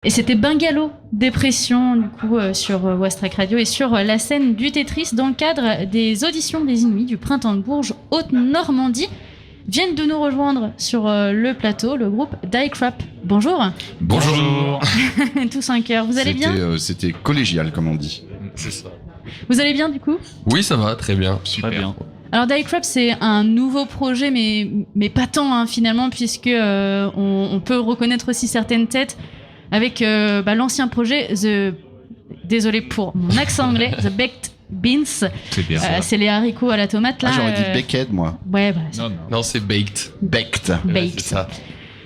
Et c'était Bungalow Dépression du coup sur Westrack Radio et sur la scène du Tetris dans le cadre des auditions des Inuits du Printemps de Bourges Haute-Normandie. Viennent de nous rejoindre sur le plateau le groupe Die Crap. Bonjour. Bonjour. Tous un cœur. Vous allez bien? C'était collégial comme on dit. C'est ça. Vous allez bien du coup? Oui, ça va, très bien. Super bien. Alors Die Crap c'est un nouveau projet mais pas tant finalement puisque on peut reconnaître aussi certaines têtes avec l'ancien projet désolé pour mon accent anglais, The Baked Beans. C'est bien. C'est les haricots à la tomate là. J'aurais dit Baked moi. Ouais, Non, c'est Baked. Baked. Baked. C'est ça.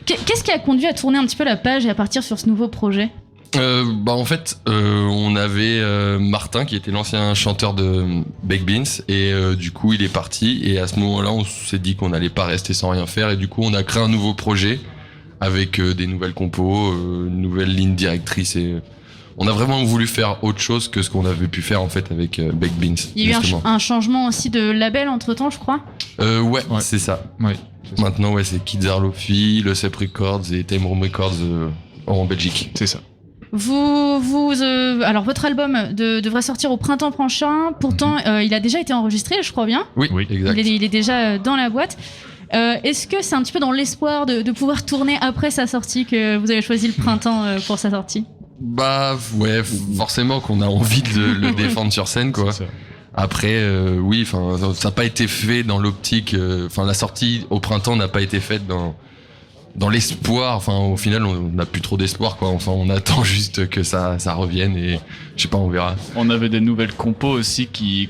Qu'est-ce qui a conduit à tourner un petit peu la page et à partir sur ce nouveau projet? En fait, on avait Martin qui était l'ancien chanteur de Baked Beans et du coup il est parti et à ce moment-là on s'est dit qu'on n'allait pas rester sans rien faire et du coup on a créé un nouveau projet avec des nouvelles compos, une nouvelle ligne directrice et on a vraiment voulu faire autre chose que ce qu'on avait pu faire en fait avec Baked Beans. Il y a eu un changement aussi de label entre temps je crois. Ouais, c'est ça. Ouais, c'est ça. Maintenant c'est Kids Are Lofi, le Cep Records et Time Room Records en Belgique. C'est ça. Alors votre album devrait sortir au printemps prochain. Pourtant, il a déjà été enregistré, je crois bien. Oui, exact. Il est déjà dans la boîte. Est-ce que c'est un petit peu dans l'espoir de pouvoir tourner après sa sortie que vous avez choisi le printemps pour sa sortie? Bah ouais, forcément qu'on a envie de le défendre sur scène quoi. Après oui, enfin ça n'a pas été fait dans l'optique. Enfin la sortie au printemps n'a pas été faite dans l'espoir. Enfin au final on n'a plus trop d'espoir quoi. Enfin on attend juste que ça revienne et je sais pas, on verra. On avait des nouvelles compos aussi qui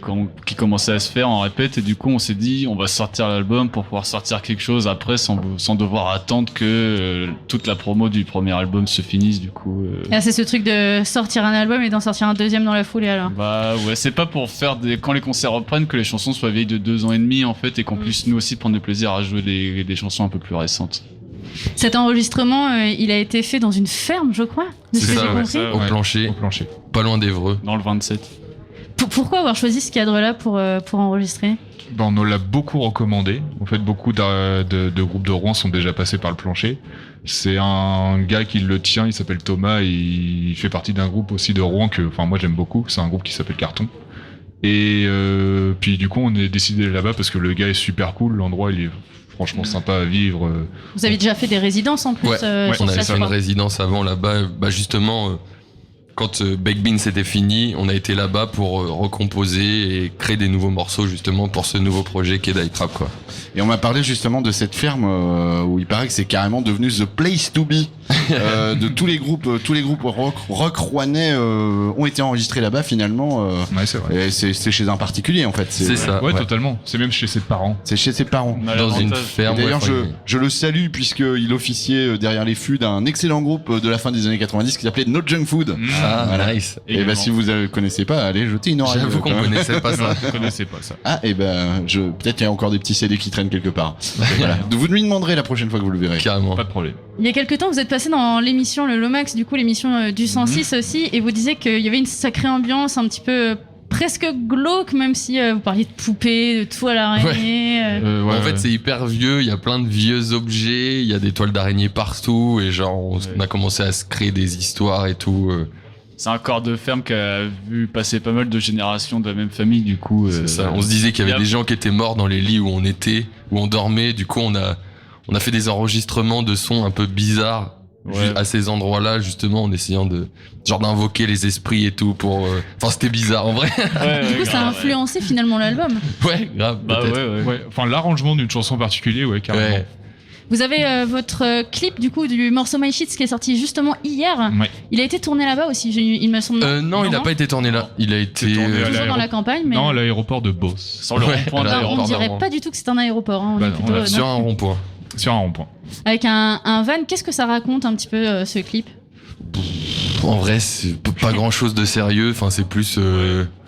commençaient à se faire en répète et du coup on s'est dit on va sortir l'album pour pouvoir sortir quelque chose après sans devoir attendre que toute la promo du premier album se finisse du coup. Ah, c'est ce truc de sortir un album et d'en sortir un deuxième dans la foulée alors. Bah ouais, c'est pas pour faire quand les concerts reprennent que les chansons soient vieilles de 2 ans et demi en fait et qu'on puisse nous aussi prendre du plaisir à jouer des chansons un peu plus récentes. Cet enregistrement, il a été fait dans une ferme, je crois. C'est ça, ouais, au plancher, pas loin d'Évreux. Dans le 27. Pourquoi avoir choisi ce cadre-là pour enregistrer? On nous l'a beaucoup recommandé. En fait, beaucoup de groupes de Rouen sont déjà passés par le plancher. C'est un gars qui le tient, il s'appelle Thomas, et il fait partie d'un groupe aussi de Rouen que, moi j'aime beaucoup. C'est un groupe qui s'appelle Carton. Et puis du coup, on est décidé là-bas parce que le gars est super cool, l'endroit il est franchement sympa à vivre. Vous avez déjà fait des résidences en plus. On avait fait une résidence avant là-bas. Justement, quand Baked Beans était fini, on a été là-bas pour recomposer et créer des nouveaux morceaux justement pour ce nouveau projet qui est Die Crap quoi. Et on m'a parlé justement de cette ferme où il paraît que c'est carrément devenu the place to be. De tous les groupes rock rouennais ont été enregistrés là-bas finalement. Ouais, c'est vrai. Et c'est chez un particulier en fait. C'est ça. Ouais, totalement. C'est même chez ses parents. C'est chez ses parents. Dans une ferme. Et d'ailleurs, je le salue puisqu'il officiait derrière les fûts d'un excellent groupe de la fin des années 90 qui s'appelait No Junk Food. Ah, voilà. nice. Et si vous ne connaissez pas, allez jeter une oreille. J'avoue qu'on connaissait pas ça. Je connaissais pas ça. Ah, peut-être qu'il y a encore des petits CD qui traînent quelque part. Voilà. Vous lui demanderez la prochaine fois que vous le verrez. Carrément. Pas de problème. Il y a quelques temps, vous êtes passé dans l'émission Le Lomax, du coup l'émission du 106 aussi, et vous disiez qu'il y avait une sacrée ambiance un petit peu presque glauque, même si vous parliez de poupées, de toiles d'araignée. En fait, c'est hyper vieux, il y a plein de vieux objets, il y a des toiles d'araignée partout, et genre, on a commencé à se créer des histoires et tout. C'est un corps de ferme qui a vu passer pas mal de générations de la même famille, du coup. C'est ça. On se disait qu'il y avait des gens qui étaient morts dans les lits où on était, où on dormait, du coup, on a fait des enregistrements de sons un peu bizarres. À ces endroits-là, justement, en essayant d'invoquer les esprits et tout pour. C'était bizarre en vrai. Du coup, ça a influencé finalement l'album. Ouais, grave. Ouais. Enfin, l'arrangement d'une chanson particulière, ouais, carrément. Ouais. Vous avez votre clip du coup du morceau My Shit qui est sorti justement hier. Ouais. Il a été tourné là-bas aussi, il me semble. Non, il n'a pas été tourné là. Il a été tourné à toujours dans la campagne, mais Non, à l'aéroport de Beauce. Sans le rond-point on ne dirait pas du tout que c'est un aéroport. Hein. Bah non, sur un rond-point. Sur un rond-point. Avec un van, qu'est-ce que ça raconte un petit peu ce clip? En vrai, c'est pas grand-chose de sérieux. Enfin, c'est plus.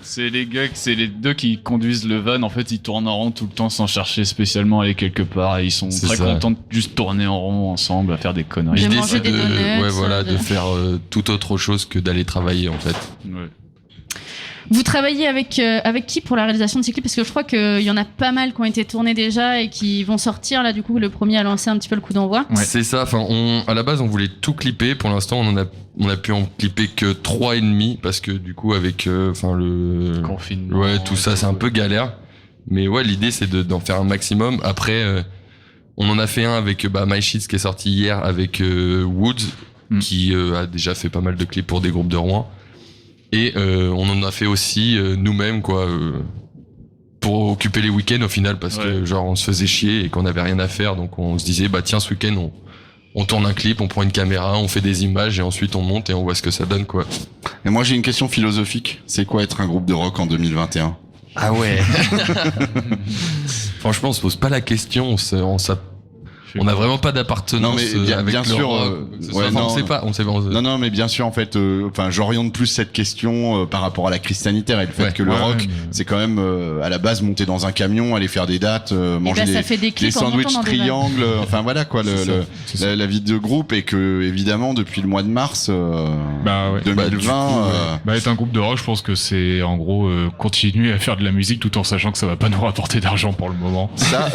C'est les deux qui conduisent le van. En fait, ils tournent en rond tout le temps sans chercher spécialement à aller quelque part. Et ils sont très contents de juste tourner en rond ensemble, à faire des conneries. De L'idée, manger c'est des donuts, de faire tout autre chose que d'aller travailler, en fait. Ouais. Vous travaillez avec qui pour la réalisation de ces clips? Parce que je crois qu'il y en a pas mal qui ont été tournés déjà et qui vont sortir. Là, du coup, le premier a lancé un petit peu le coup d'envoi. Ouais. C'est ça. Enfin, à la base, on voulait tout clipper. Pour l'instant, on a pu en clipper que 3,5 parce que du coup, avec le Confinement. ouais, tout ça, c'est un peu galère. Mais ouais, l'idée, c'est d'en faire un maximum. Après, on en a fait un avec My Sheets qui est sorti hier avec Woods, qui a déjà fait pas mal de clips pour des groupes de Rouen. Et on en a fait aussi nous-mêmes, quoi, pour occuper les week-ends au final, parce que genre on se faisait chier et qu'on avait rien à faire. Donc on se disait, tiens, ce week-end, on tourne un clip, on prend une caméra, on fait des images et ensuite on monte et on voit ce que ça donne, quoi. Et moi j'ai une question philosophique. C'est quoi être un groupe de rock en 2021? Ah ouais. Franchement, on se pose pas la question. On a vraiment pas d'appartenance. Non, mais avec bien le sûr, rock, on sait pas. Non, mais bien sûr, en fait, j'oriente plus cette question par rapport à la crise sanitaire et le fait que le rock, c'est quand même à la base monter dans un camion, aller faire des dates, manger ça fait des clips des sandwichs dans des triangles, enfin voilà quoi, la vie de groupe, et que évidemment depuis le mois de mars 2020, être un groupe de rock, je pense que c'est en gros continuer à faire de la musique tout en sachant que ça va pas nous rapporter d'argent pour le moment. Ça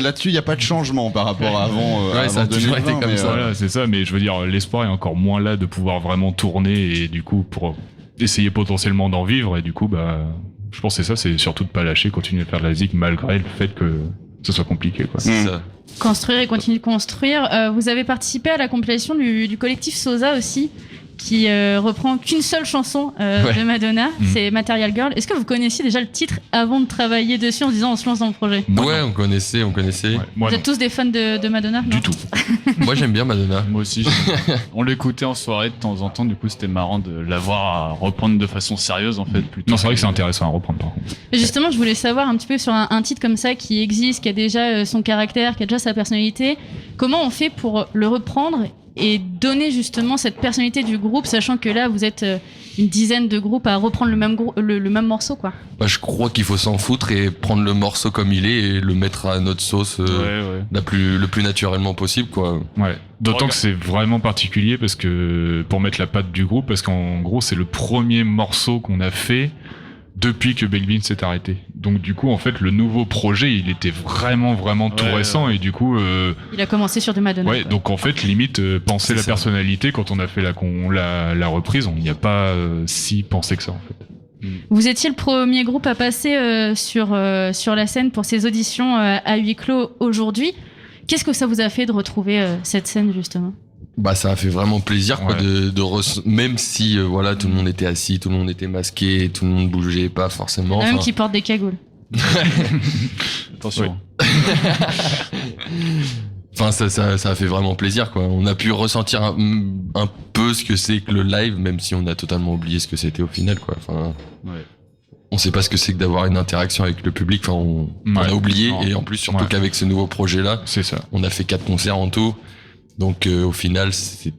là-dessus, il y a pas de changement par rapport à avant. Ça a toujours été comme ça. Voilà, c'est ça, mais je veux dire, l'espoir est encore moins là de pouvoir vraiment tourner et du coup, pour essayer potentiellement d'en vivre, et du coup, je pense que c'est ça, c'est surtout de pas lâcher, continuer à faire de la musique malgré le fait que ce soit compliqué, quoi. C'est ça. Construire et continuer de construire. Vous avez participé à la compilation du collectif Sosa aussi, qui reprend qu'une seule chanson de Madonna, c'est Material Girl. Est-ce que vous connaissiez déjà le titre avant de travailler dessus en se disant on se lance dans le projet? Ouais, on connaissait. Ouais, Vous êtes tous des fans de Madonna? Du tout. Moi, j'aime bien Madonna. Moi aussi. On l'écoutait en soirée de temps en temps, du coup c'était marrant de la voir à reprendre de façon sérieuse en fait. Plutôt Non, c'est vrai que c'est intéressant à reprendre par contre. Et justement, je voulais savoir un petit peu sur un titre comme ça qui existe, qui a déjà son caractère, qui a déjà sa personnalité. Comment on fait pour le reprendre et donner justement cette personnalité du groupe, sachant que là vous êtes une dizaine de groupes à reprendre le même morceau, quoi? Je crois qu'il faut s'en foutre et prendre le morceau comme il est et le mettre à notre sauce le plus naturellement possible, quoi. Ouais. D'autant que c'est vraiment particulier parce que pour mettre la patte du groupe, parce qu'en gros c'est le premier morceau qu'on a fait depuis que Baked Beans s'est arrêté. Donc du coup en fait le nouveau projet il était vraiment tout récent et du coup il a commencé sur du Madonna. Ouais, donc en fait limite penser la personnalité quand on a fait la reprise, on n'y a pas si pensé que ça en fait. Vous étiez le premier groupe à passer sur la scène pour ces auditions à huis clos aujourd'hui. Qu'est-ce que ça vous a fait de retrouver cette scène justement? Ça a fait vraiment plaisir, quoi, même si tout le monde était assis, tout le monde était masqué, tout le monde bougeait pas forcément. Même qui portent des cagoules. Attention. Enfin, ça a fait vraiment plaisir, quoi. On a pu ressentir un peu ce que c'est que le live, même si on a totalement oublié ce que c'était au final, quoi. Enfin, on sait pas ce que c'est que d'avoir une interaction avec le public. Enfin, on a oublié, et en plus surtout qu'avec ce nouveau projet-là, c'est ça. On a fait 4 concerts en tout. Donc au final, c'est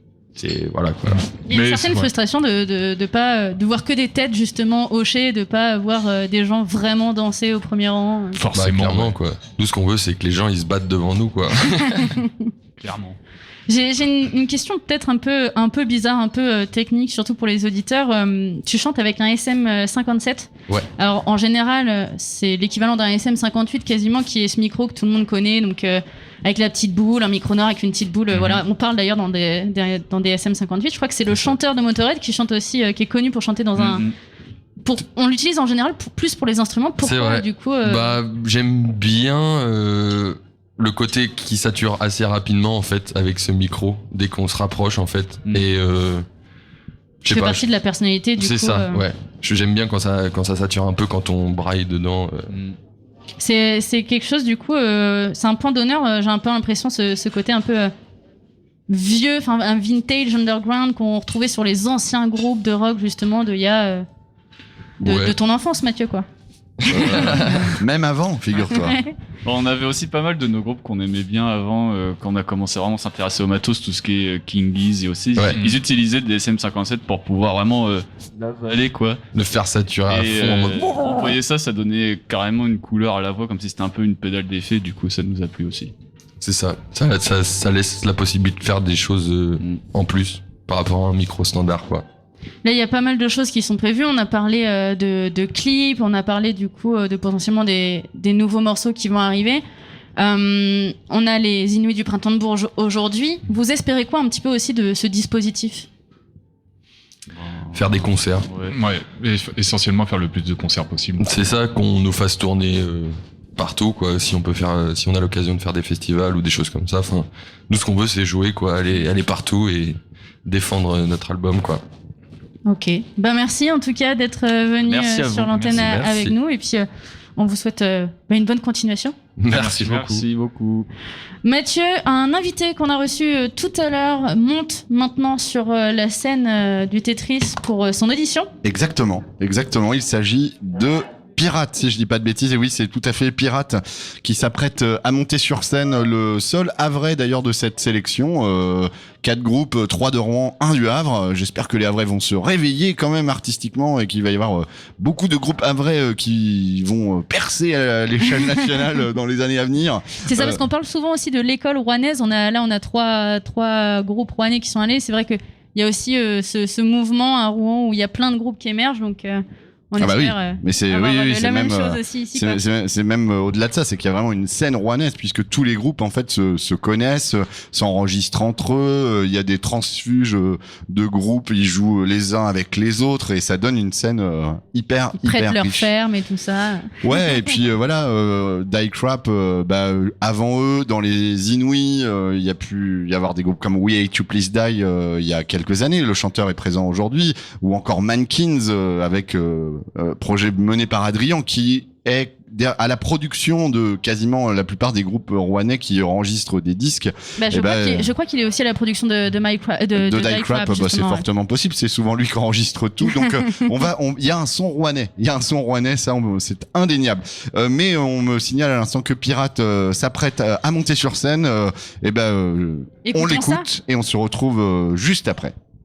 voilà, quoi. Il y a une certaine frustration de pas de voir que des têtes justement hochées, de pas voir des gens vraiment danser au premier rang. Forcément, clairement, quoi. Nous, ce qu'on veut, c'est que les gens ils se battent devant nous, quoi. Clairement. J'ai une question peut-être un peu bizarre, un peu technique, surtout pour les auditeurs. Tu chantes avec un SM57. Ouais. Alors en général, c'est l'équivalent d'un SM58 quasiment, qui est ce micro que tout le monde connaît, donc avec la petite boule, un micro noir avec une petite boule. Voilà, on parle d'ailleurs dans des SM58. Je crois que c'est le chanteur de Motorhead qui chante aussi, qui est connu pour chanter dans un. On l'utilise en général plus pour les instruments. Pourquoi du coup j'aime bien le côté qui sature assez rapidement en fait avec ce micro dès qu'on se rapproche en fait et c'est partie de la personnalité du coup. C'est ça, ouais. J'aime bien quand ça sature un peu, quand on braille dedans. C'est quelque chose du coup, c'est un point d'honneur. J'ai un peu l'impression ce côté un peu vieux, enfin un vintage underground qu'on retrouvait sur les anciens groupes de rock justement de ton enfance, Mathieu, quoi. Même avant, figure-toi. On avait aussi pas mal de nos groupes qu'on aimait bien avant, quand on a commencé vraiment à s'intéresser au matos, tout ce qui est King Giz, et aussi ils utilisaient des SM57 pour pouvoir vraiment l'avaler, quoi. Le faire saturer à fond en mode. Vous voyez ça donnait carrément une couleur à la voix, comme si c'était un peu une pédale d'effet, du coup ça nous a plu aussi. C'est ça. Ça laisse la possibilité de faire des choses en plus par rapport à un micro standard, quoi. Là, il y a pas mal de choses qui sont prévues. On a parlé de clips, on a parlé du coup de potentiellement des nouveaux morceaux qui vont arriver. On a les Inuits du Printemps de Bourges aujourd'hui. Vous espérez quoi un petit peu aussi de ce dispositif ? Faire des concerts. Ouais, et essentiellement faire le plus de concerts possible. C'est ça, qu'on nous fasse tourner partout, quoi. Si on peut faire, si on a l'occasion de faire des festivals ou des choses comme ça. Enfin, nous, ce qu'on veut, c'est jouer, quoi. Aller partout et défendre notre album, quoi. Ok. Ben merci en tout cas d'être venu Merci à sur vous. l'antenne Merci. avec nous. Et puis, on vous souhaite une bonne continuation. Merci beaucoup. Merci beaucoup. Mathieu, un invité qu'on a reçu tout à l'heure, monte maintenant sur la scène du Tetris pour son audition. Exactement. Il s'agit de Pirate, si je dis pas de bêtises. Et oui, c'est tout à fait Pirate qui s'apprête à monter sur scène, le seul Havrais d'ailleurs de cette sélection. 4 groupes, 3 de Rouen, 1 du Havre. J'espère que les Havrais vont se réveiller quand même artistiquement et qu'il va y avoir beaucoup de groupes Havrais qui vont percer à l'échelle nationale dans les années à venir. C'est ça, parce qu'on parle souvent aussi de l'école rouennaise. On a trois groupes rouennais qui sont allés. C'est vrai qu'il y a aussi ce mouvement à Rouen où il y a plein de groupes qui émergent. Donc, on Ah bah oui, espère mais c'est avoir c'est la même même chose aussi ici. quoi. c'est même au-delà de ça, c'est qu'il y a vraiment une scène rouennaise puisque tous les groupes en fait se connaissent, s'enregistrent entre eux. Il y a des transfuges de groupes, ils jouent les uns avec les autres et ça donne une scène hyper Ils prêtent leur riche. ferme et tout ça. Ouais, et puis voilà, Die Crap, avant eux, dans les Inuits, il y a pu y avoir des groupes comme We Hate You Please Die il y a quelques années. Le chanteur est présent aujourd'hui, ou encore Mankins avec projet mené par Adrien qui est à la production de quasiment la plupart des groupes rouennais qui enregistrent des disques. Je crois qu'il est aussi à la production de Die Crap, c'est justement, ouais. fortement possible. C'est souvent lui qui enregistre tout. Donc, il y a un son rouennais. Ça, c'est indéniable. Mais on me signale à l'instant que Pirate s'apprête à monter sur scène. On Écoutons ça. l'écoute et on se retrouve juste après.